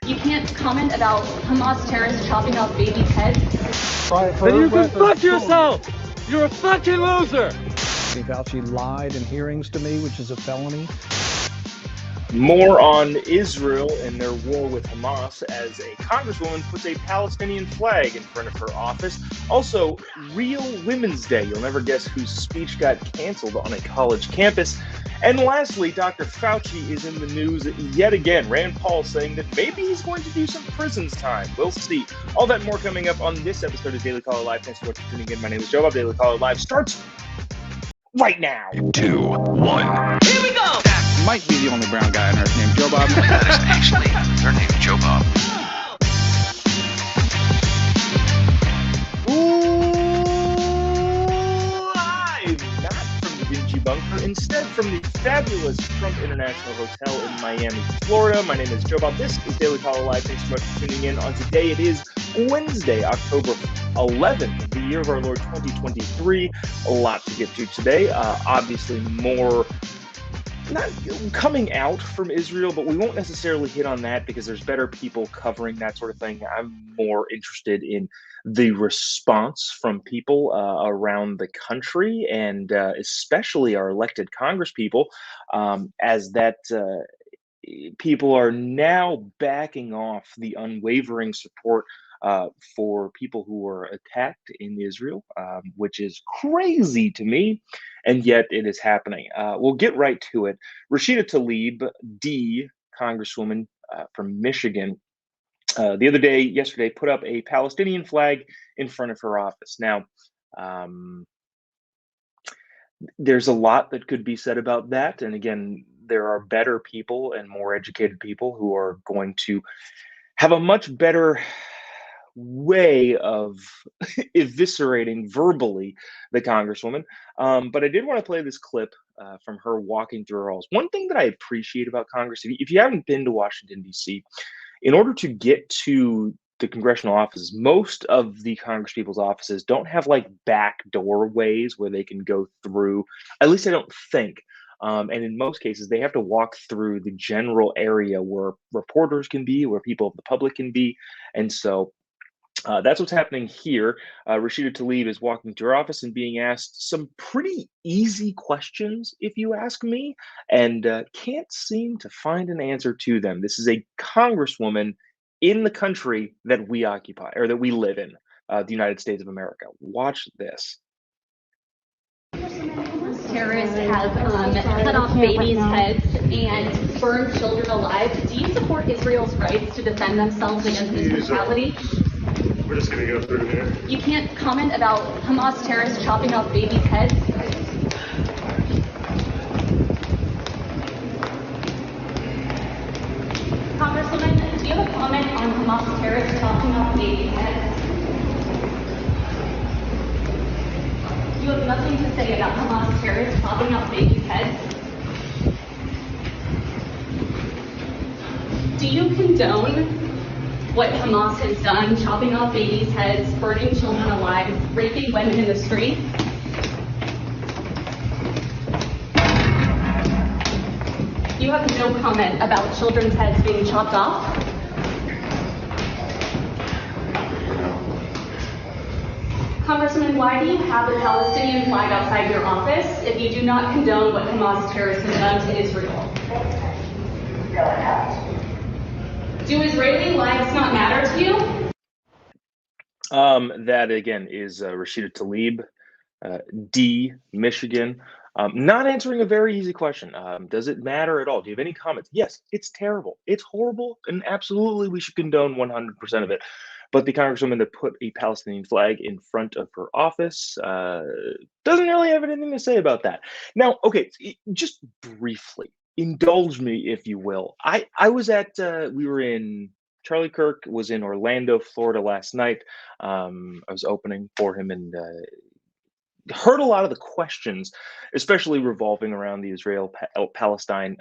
You can't comment about Hamas terrorists chopping off babies' heads. Then you can fuck yourself! You're a fucking loser! Fauci lied in hearings to me, which is a felony. More on Israel and their war with Hamas as a congresswoman puts a Palestinian flag in front of her office. Also, Real Women's Day. You'll never guess whose speech got canceled on a college campus. And lastly, Dr. Fauci is in the news yet again. Rand Paul saying that maybe he's going to do some prisons time. We'll see. All that and more coming up on this episode of Daily Caller Live. Thanks so much for tuning in. My name is Jobob. Daily Caller Live starts right now. 2, 1. Here we go! Might be the only brown guy on earth named Jobob. That is actually her name, Jobob. Live, not from the dingy bunker, instead from the fabulous Trump International Hotel in Miami, Florida. My name is Jobob. This is Daily Caller Live. Thanks so much for tuning in. On today, it is Wednesday, October 11th, the year of our Lord 2023. A lot to get to today. Obviously, more not coming out from Israel, but we won't necessarily hit on that because there's better people covering that sort of thing. I'm more interested in the response from people around the country and especially our elected congresspeople, as that people are now backing off the unwavering support for people who were attacked in Israel, which is crazy to me, and yet it is happening. We'll get right to it. Rashida Tlaib, D, Congresswoman from Michigan, yesterday, put up a Palestinian flag in front of her office. Now, there's a lot that could be said about that, and again, there are better people and more educated people who are going to have a much better way of eviscerating verbally the congresswoman. But I did want to play this clip from her walking through her halls. One thing that I appreciate about Congress, if you haven't been to Washington, D.C., in order to get to the congressional offices, most of the congresspeople's offices don't have like back doorways where they can go through. At least I don't think. And in most cases, they have to walk through the general area where reporters can be, where people of the public can be. And so that's what's happening here. Rashida Tlaib is walking to her office and being asked some pretty easy questions, if you ask me, and can't seem to find an answer to them. This is a congresswoman in the country that we occupy, or that we live in, the United States of America. Watch this. Terrorists have cut off babies' heads and burned children alive. Do you support Israel's rights to defend themselves against this brutality? We're just gonna go through here. You can't comment about Hamas terrorists chopping off babies' heads. Congresswoman, do you have a comment on Hamas terrorists chopping off babies' heads? You have nothing to say about Hamas terrorists chopping off babies' heads? Do you condone what Hamas has done, chopping off babies' heads, burning children alive, raping women in the street? You have no comment about children's heads being chopped off? Congressman, why do you have a Palestinian flag outside your office if you do not condone what Hamas terrorists have done to Israel? Do Israeli lives not matter to you? That again is Rashida Tlaib, D, Michigan. Not answering a very easy question. Does it matter at all? Do you have any comments? Yes, it's terrible. It's horrible, and absolutely we should condone 100% of it. But the congresswoman that put a Palestinian flag in front of her office doesn't really have anything to say about that. Now, okay, just briefly, indulge me if you will. I was at we were in Charlie Kirk was in Orlando, Florida last night. I was opening for him and heard a lot of the questions, especially revolving around the Israel-Palestine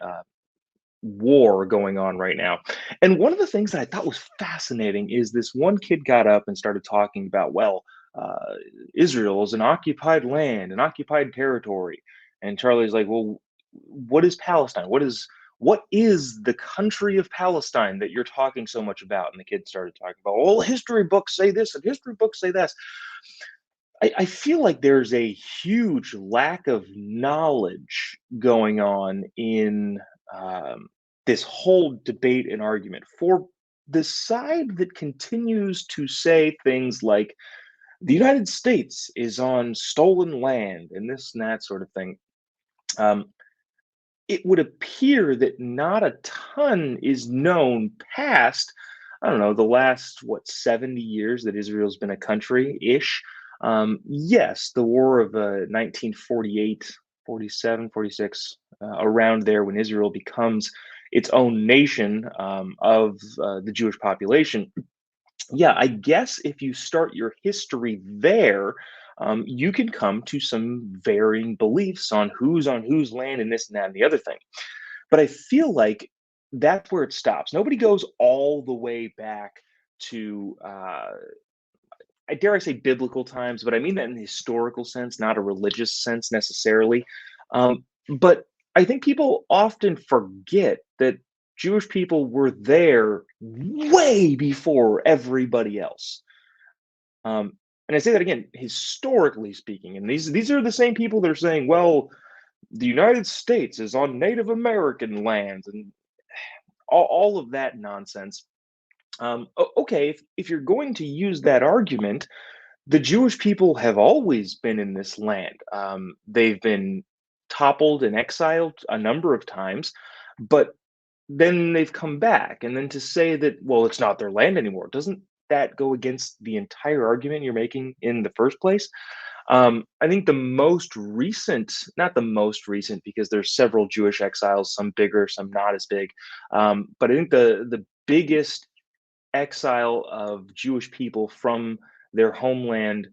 war going on right now. And one of the things that I thought was fascinating is this one kid got up and started talking about, well, Israel is an occupied land, an occupied territory. And Charlie's like, well, what is Palestine? What what is the country of Palestine that you're talking so much about? And the kids started talking about, well, history books say this and history books say this. I feel like there's a huge lack of knowledge going on in this whole debate and argument for the side that continues to say things like the United States is on stolen land and this and that sort of thing. It would appear that not a ton is known past, I don't know, the last, 70 years that Israel's been a country ish. Yes, the war of 1948, 47, 46, around there when Israel becomes its own nation of the Jewish population. Yeah, I guess if you start your history there, you can come to some varying beliefs on whose land and this and that and the other thing. But I feel like that's where it stops. Nobody goes all the way back to, I dare I say biblical times, but I mean that in the historical sense, not a religious sense necessarily. But I think people often forget that Jewish people were there way before everybody else. And I say that again, historically speaking, and these are the same people that are saying, well, the United States is on Native American lands and all of that nonsense. Okay, if you're going to use that argument, the Jewish people have always been in this land. They've been toppled and exiled a number of times, but then they've come back. And then to say that, well, it's not their land anymore, doesn't that go against the entire argument you're making in the first place? I think the most recent, not the most recent, because there's several Jewish exiles, some bigger, some not as big. But I think the biggest exile of Jewish people from their homeland,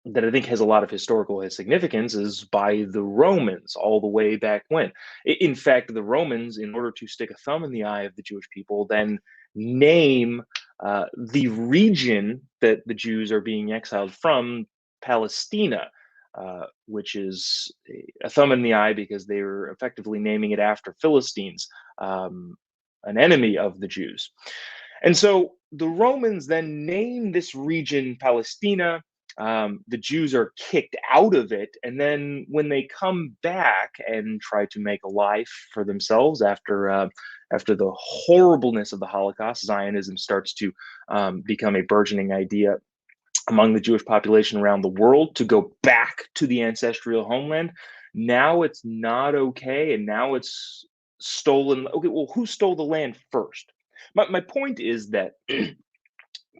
that I think has a lot of historical significance is by the Romans all the way back when. In fact, the Romans, in order to stick a thumb in the eye of the Jewish people, then name the region that the Jews are being exiled from Palestina, which is a thumb in the eye because they were effectively naming it after Philistines, an enemy of the Jews. And so the Romans then name this region Palestina. The Jews are kicked out of it, and then when they come back and try to make a life for themselves after the horribleness of the Holocaust, Zionism starts to become a burgeoning idea among the Jewish population around the world to go back to the ancestral homeland. Now it's not okay, and now it's stolen. Okay, well, who stole the land first? My point is that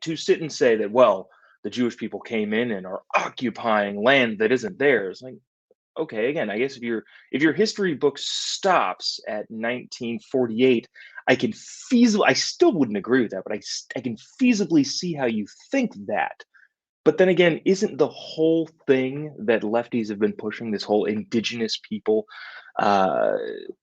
to sit and say that, well, the Jewish people came in and are occupying land that isn't theirs. Like, okay, again, I guess if your history book stops at 1948, I still wouldn't agree with that, but I can feasibly see how you think that. But then again, isn't the whole thing that lefties have been pushing, this whole indigenous people uh,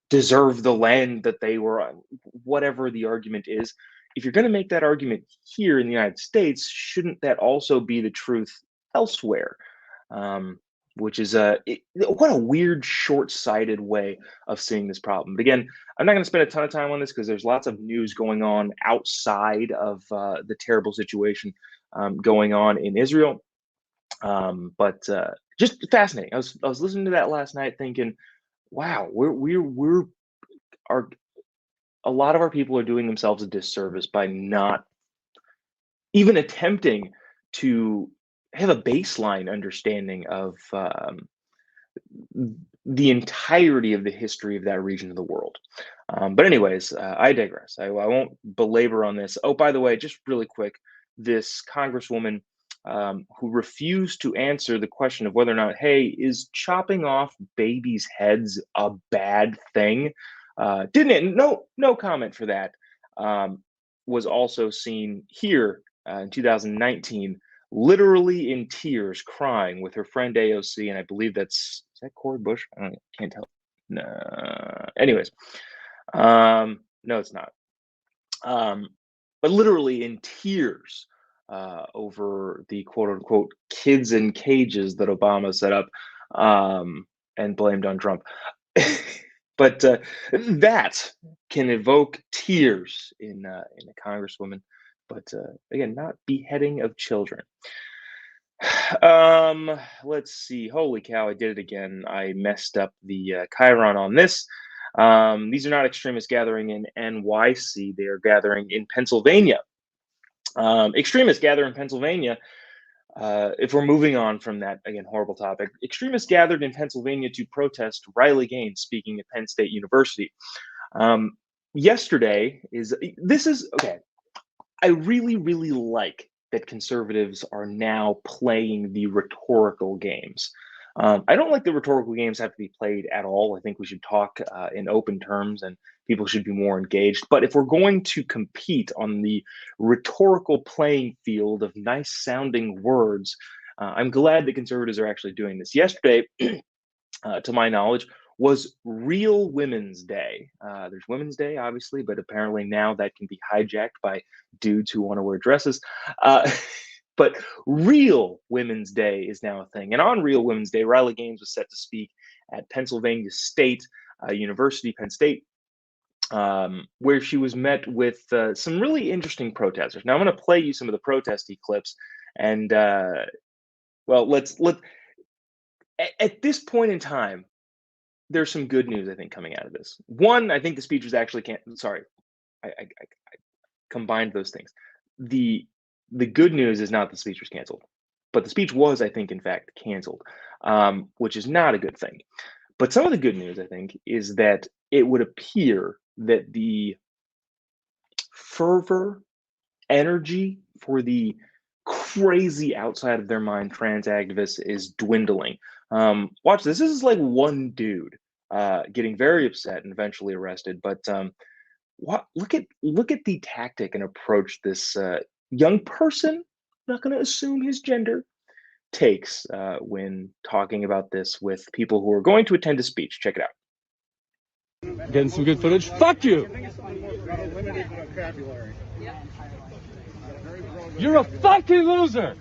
deserve the land that they were on, whatever the argument is, if you're going to make that argument here in the United States, shouldn't that also be the truth elsewhere? Which is what a weird, short-sighted way of seeing this problem. But again, I'm not going to spend a ton of time on this because there's lots of news going on outside of the terrible situation going on in Israel. But just fascinating. I was listening to that last night, thinking, wow, we're our a lot of our people are doing themselves a disservice by not even attempting to have a baseline understanding of the entirety of the history of that region of the world. But anyways, I digress. I won't belabor on this. Oh, by the way, just really quick, this congresswoman who refused to answer the question of whether or not, hey, is chopping off babies' heads a bad thing? No comment for that. Was also seen here in 2019, literally in tears, crying with her friend AOC, and I believe is that Cori Bush? Can't tell. No. Anyways, no, it's not. But literally in tears over the quote unquote kids in cages that Obama set up and blamed on Trump. But that can evoke tears in a congresswoman. But again, not beheading of children. Let's see. Holy cow, I did it again. I messed up the Chiron on this. These are not extremists gathering in NYC. They are gathering in Pennsylvania. Extremists gather in Pennsylvania. If we're moving on from that, again, horrible topic, extremists gathered in Pennsylvania to protest Riley Gaines speaking at Penn State University. Yesterday okay. I really, really like that conservatives are now playing the rhetorical games. I don't like the rhetorical games have to be played at all. I think we should talk in open terms and people should be more engaged. But if we're going to compete on the rhetorical playing field of nice sounding words, I'm glad that conservatives are actually doing this. Yesterday, to my knowledge, was Real Women's Day. There's Women's Day, obviously, but apparently now that can be hijacked by dudes who want to wear dresses. But Real Women's Day is now a thing. And on Real Women's Day, Riley Gaines was set to speak at Pennsylvania State University, Penn State, where she was met with some really interesting protesters. Now, I'm going to play you some of the protesty clips. And, at this point in time, there's some good news, I think, coming out of this. One, I think the speech was actually I combined those things. The good news is not the speech was canceled, but the speech was, I think, in fact, canceled, which is not a good thing. But some of the good news, I think, is that it would appear that the fervor, energy for the crazy outside of their mind trans activists is dwindling. Watch this. This is like one dude getting very upset and eventually arrested. But look at the tactic and approach this young person, I'm not going to assume his gender, takes when talking about this with people who are going to attend a speech. Check it out. Getting some good footage. Fuck you! You're a fucking loser!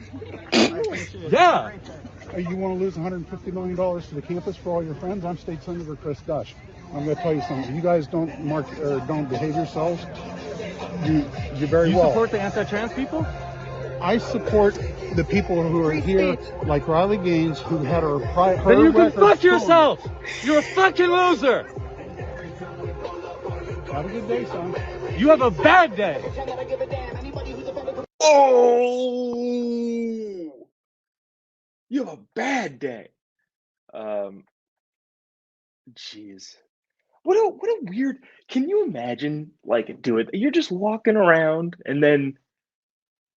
Yeah! You want to lose $150 million to the campus for all your friends? I'm State Senator Chris Dush. I'm going to tell you something. You guys don't don't behave yourselves. You're very well. You support the anti-trans people? I support the people who are here, like Riley Gaines, who had her Then you can fuck yourself! You're a fucking loser! Have a good day, son. You have a bad day! Oh! You have a bad day. Jeez. What a weird. Can you imagine, like, do it? You're just walking around, and then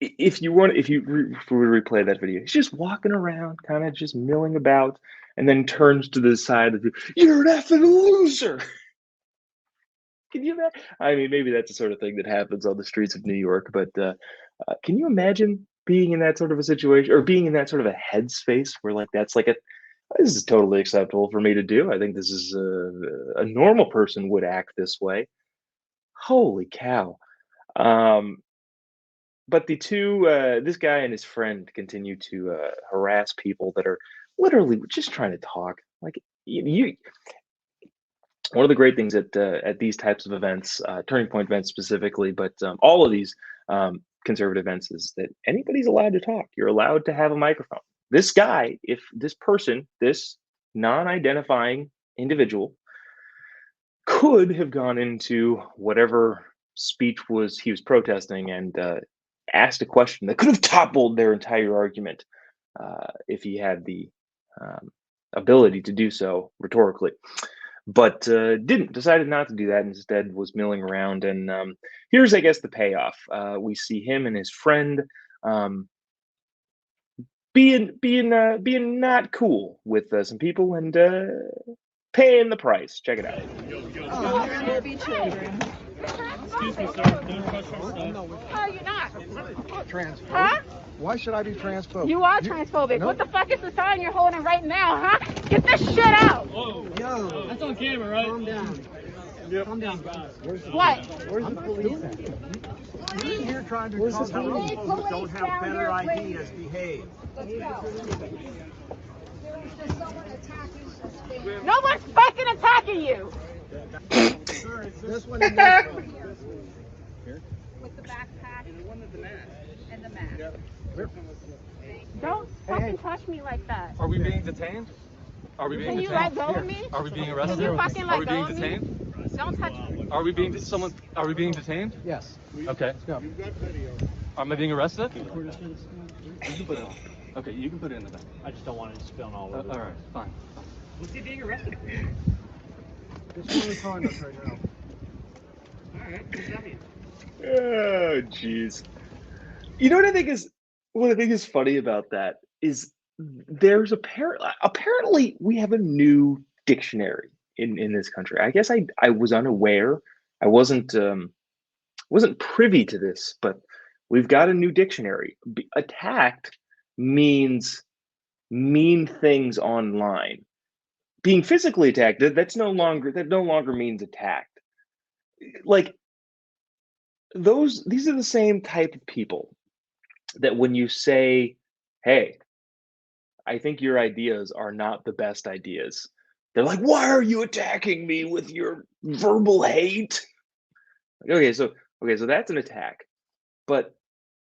if you were to replay that video, he's just walking around, kind of just milling about, and then turns to the side of the. You're an effing loser. Can you imagine? I mean, maybe that's the sort of thing that happens on the streets of New York, but can you imagine being in that sort of a situation, or being in that sort of a headspace where, like, that's like this is totally acceptable for me to do. I think this is a normal person would act this way. Holy cow. But the two, this guy and his friend continue to harass people that are literally just trying to talk. Like, one of the great things at these types of events, Turning Point events specifically, but all of these conservative events, is that anybody's allowed to talk. You're allowed to have a microphone. This guy, if this person, this non-identifying individual, could have gone into whatever speech he was protesting and asked a question that could have toppled their entire argument if he had the ability to do so rhetorically. But decided not to do that, and instead was milling around. And here's, I guess, the payoff. We see him and his friend being not cool with some people and paying the price. Check it out. Happy children. Excuse me, sir. No question, Oh, you're not. Transphobic. Huh? Why should I be transphobic? You are transphobic. No. What the fuck is the sign you're holding right now, huh? Get this shit out. Whoa. Yo. That's on camera, right? Calm down. Yep. Calm down, guys. What? Where's the police at? You're here trying to call police people who don't have better ideas behave. No one's fucking attacking you. This one and this one. With the backpack and the mask. Don't fucking touch me like that. Are we being detained? Are we being Can you detained? let go of me? Are we being arrested? Can you fucking Are let we go being of me? detained? Don't touch me. Are we being Are we being detained? Yes. Okay. Let's go. Am I being arrested? You can put it on. Okay, you can put it in the back. I just don't want it spilling all over. All right, fine. What's he being arrested for? Disorderly conduct right now. All right, what's that mean? Oh, jeez. You know what I think is funny about that is there's apparently we have a new dictionary in this country. I guess I was unaware. I wasn't privy to this, but we've got a new dictionary. Attacked means mean things online. Being physically attacked, that no longer means attacked. Like these are the same type of people that when you say, hey, I think your ideas are not the best ideas, they're like, why are you attacking me with your verbal hate? Okay, so that's an attack. But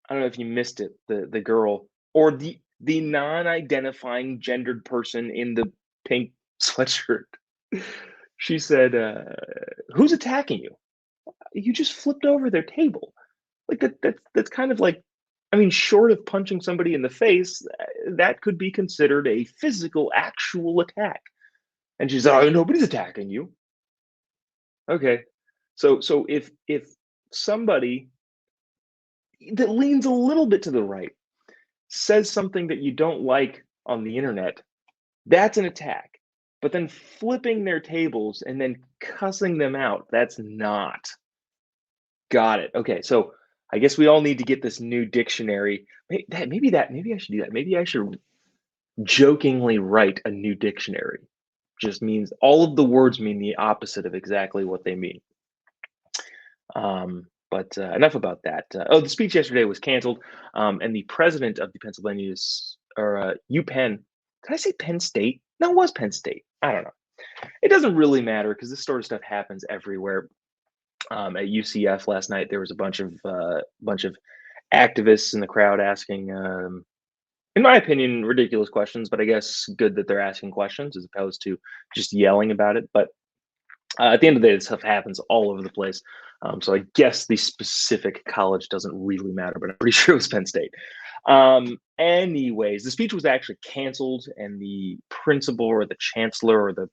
I don't know if you missed it, the girl or the non-identifying gendered person in the pink sweatshirt. She said, who's attacking you? You just flipped over their table. Like that's kind of like, I mean, short of punching somebody in the face, that could be considered a physical, actual attack. And she's like, oh, nobody's attacking you. Okay. So if somebody that leans a little bit to the right says something that you don't like on the internet, that's an attack. But then flipping their tables and then cussing them out, that's not. Got it. Okay, so I guess we all need to get this new dictionary. Maybe I should do that. Maybe I should jokingly write a new dictionary. Just means all of the words mean the opposite of exactly what they mean. But enough about that. The speech yesterday was canceled, and the president of the UPenn. Did I say Penn State? No, it was Penn State. I don't know. It doesn't really matter because this sort of stuff happens everywhere. At UCF last night, there was a bunch of activists in the crowd asking, in my opinion, ridiculous questions. But I guess good that they're asking questions as opposed to just yelling about it. But at the end of the day, this stuff happens all over the place. So I guess the specific college doesn't really matter, but I'm pretty sure it was Penn State. Anyways, the speech was actually canceled, and the principal or the chancellor or the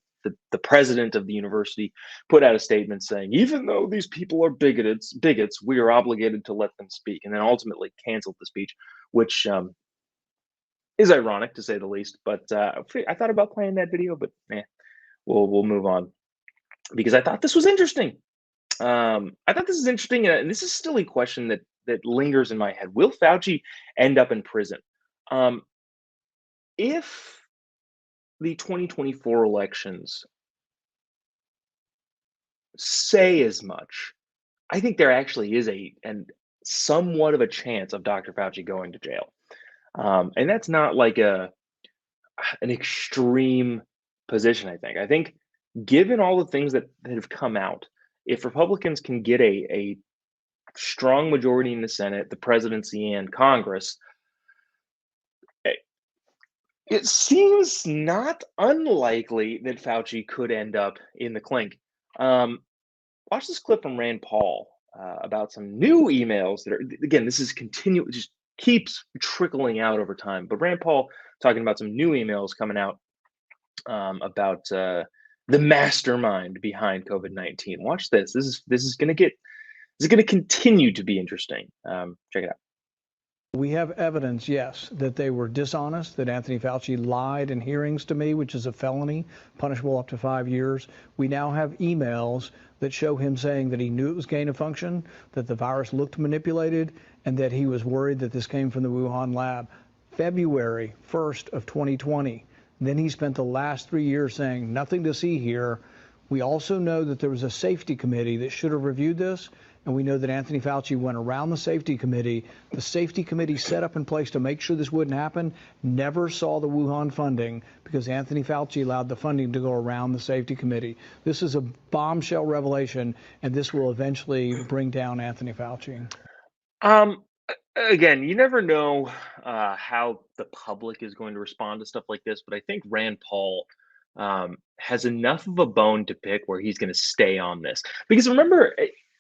president of the university put out a statement saying, even though these people are bigots, we are obligated to let them speak, and then ultimately canceled the speech, which is ironic to say the least. But I thought about playing that video, but we'll move on because I thought this was interesting. And this is still a question that lingers in my head. Will Fauci end up in prison? If the 2024 elections say as much, I think there actually is somewhat of a chance of Dr. Fauci going to jail. And that's not like an extreme position, I think given all the things that have come out, if Republicans can get a strong majority in the Senate, the presidency, and Congress, it seems not unlikely that Fauci could end up in the clink. Watch this clip from Rand Paul about some new emails that are, again, this is just keeps trickling out over time. But Rand Paul talking about some new emails coming out about the mastermind behind COVID-19. Watch this. This is going to continue to be interesting. Check it out. We have evidence, yes, that they were dishonest, that Anthony Fauci lied in hearings to me, which is a felony, punishable up to 5 years. We now have emails that show him saying that he knew it was gain of function, that the virus looked manipulated, and that he was worried that this came from the Wuhan lab. February 1st of 2020. Then he spent the last 3 years saying nothing to see here. We also know that there was a safety committee that should have reviewed this, and we know that Anthony Fauci went around the safety committee. The safety committee set up in place to make sure this wouldn't happen, never saw the Wuhan funding because Anthony Fauci allowed the funding to go around the safety committee. This is a bombshell revelation, and this will eventually bring down Anthony Fauci. Again, you never know how the public is going to respond to stuff like this, but I think Rand Paul has enough of a bone to pick where he's going to stay on this. Because remember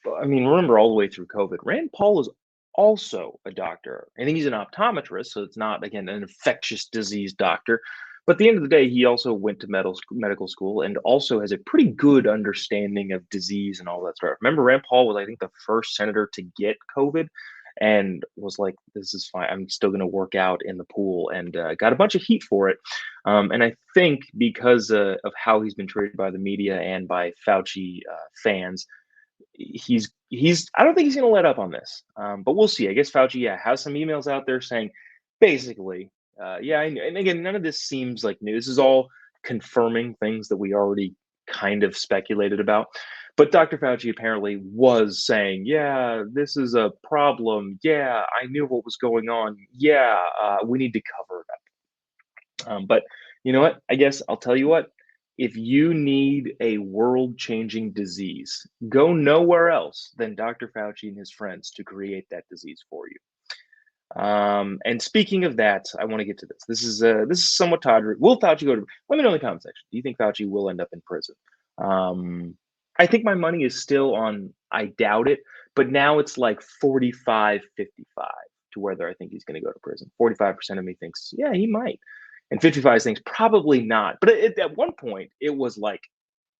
all the way through COVID, Rand Paul is also a doctor. I think he's an optometrist, so it's not, again, an infectious disease doctor. But at the end of the day, he also went to medical school and also has a pretty good understanding of disease and all that stuff. Remember, Rand Paul was, I think, the first senator to get COVID and was like, this is fine. I'm still going to work out in the pool, and got a bunch of heat for it. And I think because of how he's been treated by the media and by Fauci fans, I don't think he's going to let up on this. But we'll see. I guess Fauci, has some emails out there saying basically, and again, none of this seems like new. This is all confirming things that we already kind of speculated about. But Dr. Fauci apparently was saying, this is a problem. I knew what was going on. We need to cover it up. But you know what? I guess I'll tell you what. If you need a world-changing disease, go nowhere else than Dr. Fauci and his friends to create that disease for you. And speaking of that, I want to get to this. This is somewhat tawdry. Will Fauci go to? Let me know in the comment section. Do you think Fauci will end up in prison? I think my money is still on I doubt it, but now it's like 45-55 to whether I think he's going to go to prison. 45% of me thinks, he might. And 55 thinks probably not. But at one point, it was like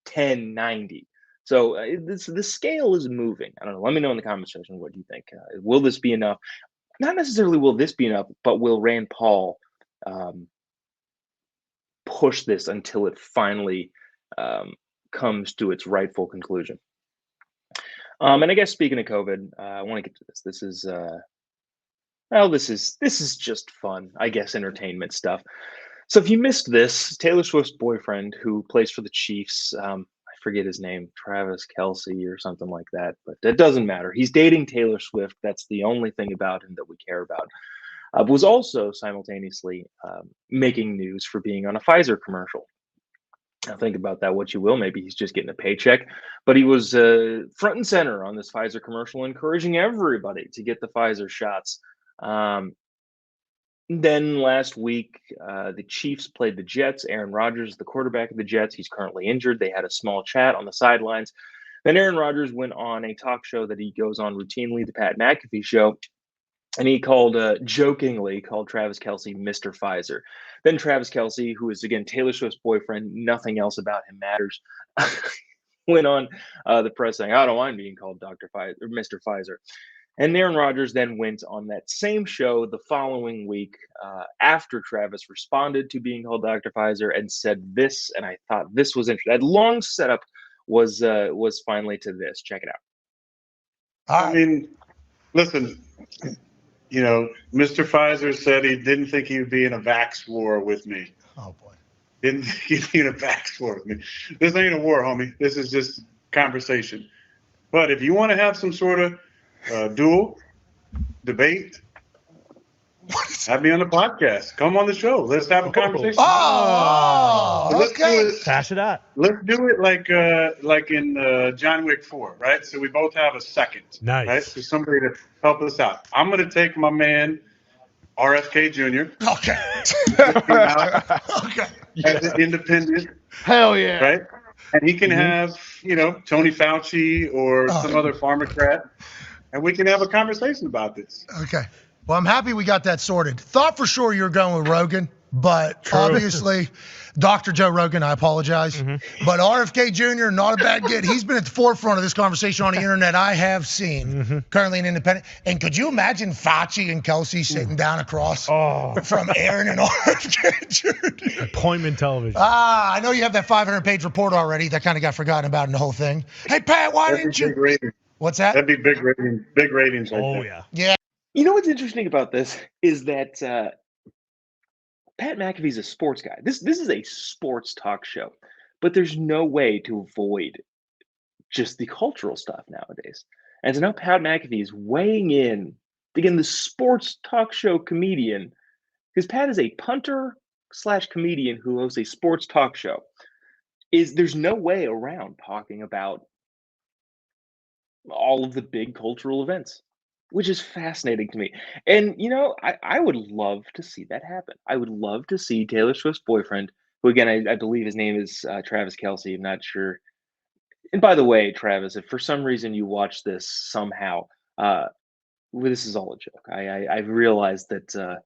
10-90. So the scale is moving. I don't know. Let me know in the comment section what you think. Will this be enough? Not necessarily will this be enough, but will Rand Paul push this until it finally comes to its rightful conclusion? And I guess speaking of COVID, I want to get to this. This is just fun, I guess, entertainment stuff. So if you missed this, Taylor Swift's boyfriend, who plays for the Chiefs, I forget his name, Travis Kelce or something like that, but it doesn't matter. He's dating Taylor Swift. That's the only thing about him that we care about. Was also simultaneously making news for being on a Pfizer commercial. Now think about that what you will. Maybe he's just getting a paycheck, but he was front and center on this Pfizer commercial, encouraging everybody to get the Pfizer shots. Then last week, the Chiefs played the Jets. Aaron Rodgers, the quarterback of the Jets, he's currently injured. They had a small chat on the sidelines. Then Aaron Rodgers went on a talk show that he goes on routinely, the Pat McAfee show, and he jokingly called Travis Kelce Mr. Pfizer. Then Travis Kelce, who is, again, Taylor Swift's boyfriend, nothing else about him matters, went on the press saying, I don't mind being called Dr. Pfizer, or Mr. Pfizer. And Aaron Rodgers then went on that same show the following week after Travis responded to being called Dr. Pfizer and said this, and I thought this was interesting. That long setup was finally to this. Check it out. I mean, listen, Mr. Pfizer said he didn't think he would be in a vax war with me. Oh, boy. Didn't think he'd be in a vax war with me. This ain't a war, homie. This is just conversation. But if you want to have some sort of duel, debate, have me on the podcast. Come on the show. Let's have a conversation. Okay. Pass it out. Let's do it like in John Wick 4, right? So we both have a second. Nice. Right? So somebody to help us out. I'm going to take my man, RFK Jr. Okay. As an independent. Hell yeah. Right? And he can have, Tony Fauci or some other pharmacrat. And we can have a conversation about this. Okay. Well, I'm happy we got that sorted. Thought for sure you were going with Rogan, but obviously, Dr. Joe Rogan, I apologize. But RFK Jr., not a bad kid. He's been at the forefront of this conversation on the internet I have seen. Currently an independent. And could you imagine Fauci and Kelce sitting down across from Aaron and RFK Jr.? Appointment television. I know you have that 500-page report already. That kind of got forgotten about in the whole thing. Hey, Pat, why didn't you? What's that? That'd be big ratings. Yeah. You know what's interesting about this is that Pat McAfee's a sports guy. This is a sports talk show, but there's no way to avoid just the cultural stuff nowadays. And so now Pat McAfee is weighing in, again, the sports talk show comedian, because Pat is a punter / comedian who hosts a sports talk show. There's no way around talking about all of the big cultural events, which is fascinating to me. And, I would love to see that happen. I would love to see Taylor Swift's boyfriend, who, again, I believe his name is Travis Kelce. I'm not sure. And by the way, Travis, if for some reason you watch this somehow, well, this is all a joke. I've realized that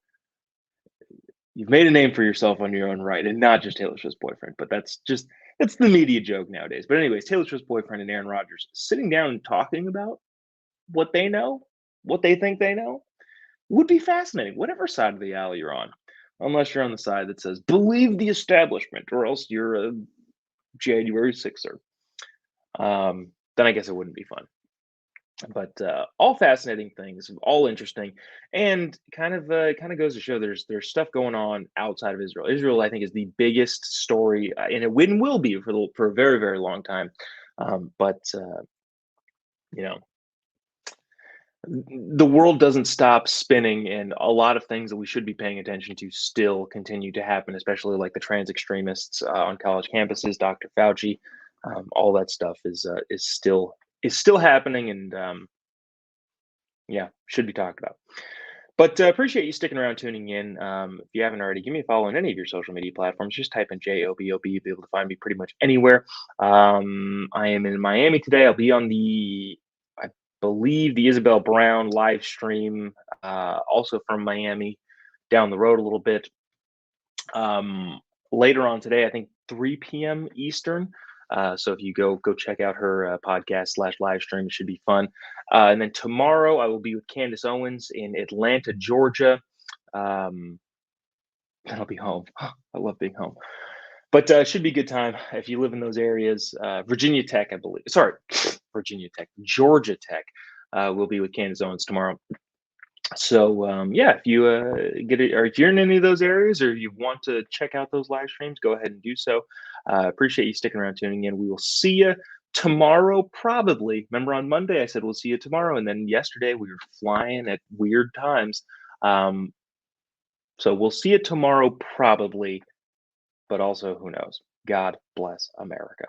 you've made a name for yourself on your own right, and not just Taylor Swift's boyfriend, but that's the media joke nowadays. But anyways, Taylor Swift's boyfriend and Aaron Rodgers sitting down and talking about what they know, what they think they know, would be fascinating, whatever side of the aisle you're on. Unless you're on the side that says, believe the establishment, or else you're a January 6er. Then I guess it wouldn't be fun. But all fascinating things, all interesting, and kind of goes to show there's stuff going on outside of Israel. Israel, I think, is the biggest story, and it will be for a very, very long time. But the world doesn't stop spinning, and a lot of things that we should be paying attention to still continue to happen, especially like the trans extremists on college campuses, Dr. Fauci, all that stuff is still happening, and should be talked about. But appreciate you sticking around, tuning in. If you haven't already, give me a follow on any of your social media platforms. Just type in Jobob. You'll be able to find me pretty much anywhere. I am in Miami today. I'll be on I believe, the Isabel Brown live stream, also from Miami, down the road a little bit. Later on today, I think 3 p.m. Eastern. So if you go check out her podcast / live stream, it should be fun. And then tomorrow I will be with Candace Owens in Atlanta, Georgia. Then I'll be home. I love being home. But it should be a good time if you live in those areas. Virginia Tech, I believe. Sorry, Virginia Tech. Georgia Tech will be with Candace Owens tomorrow. So if you get it, or if you're in any of those areas, or you want to check out those live streams, go ahead and do so. Appreciate you sticking around, tuning in. We will see you tomorrow, probably. Remember on Monday I said we'll see you tomorrow, and then yesterday we were flying at weird times. So we'll see you tomorrow, probably, but also who knows? God bless America.